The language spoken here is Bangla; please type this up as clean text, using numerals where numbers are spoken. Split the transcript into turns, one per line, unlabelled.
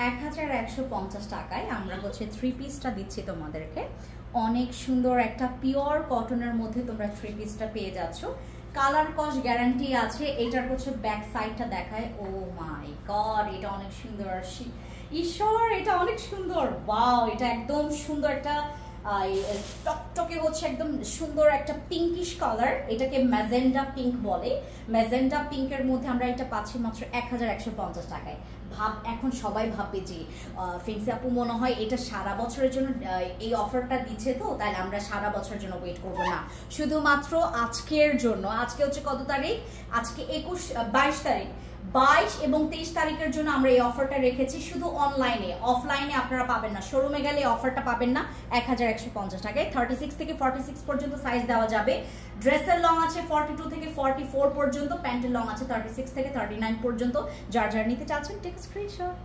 1150 টাকায় আমরা হচ্ছে থ্রি পিসটা দিচ্ছি তোমাদেরকে। অনেক সুন্দর একটা পিওর কটনের মধ্যে তোমরা থ্রি পিসটা পেয়ে যাচ্ছ। কালার কস গ্যারান্টি আছে। এটার হচ্ছে ব্যাক সাইডটা দেখায়। ও মাই গড, এটা অনেক সুন্দর। ঈশ্বর, এটা অনেক সুন্দর। ওয়াও, এটা একদম সুন্দর একটা টকটকে হচ্ছে একদম সুন্দর একটা পিঙ্কিশ কালার। এটাকে ম্যাজেন্ডা পিঙ্ক বলে। ম্যাজেন্ডা পিঙ্কের মধ্যে আমরা এটা পাচ্ছি মাত্র 1150 টাকায়। এখন সবাই ভাববে যে ফেন্সি আপু মনে হয় এটা সারা বছরের জন্য এই অফারটা দিচ্ছে, তো তাহলে আমরা সারা বছরের জন্য ওয়েট করবো না, শুধুমাত্র আজকের জন্য। আজকে হচ্ছে কত তারিখ? আজকে 22 তারিখ। 22 এবং 23 তারিখের জন্য আমরা এই অফারটা রেখেছি শুধু অনলাইনে। অফলাইনে আপনারা পাবেন না, শোরুমে গেলে অফারটা পাবেন না 1150 টাকায়। 36 থেকে 46 পর্যন্ত সাইজ দেওয়া যাবে। ড্রেসের লং আছে 42 থেকে 44 পর্যন্ত, প্যান্টের লং আছে 36 থেকে 39 পর্যন্ত। যার যার নিতে চাচ্ছেন টেক স্ক্রিনশট।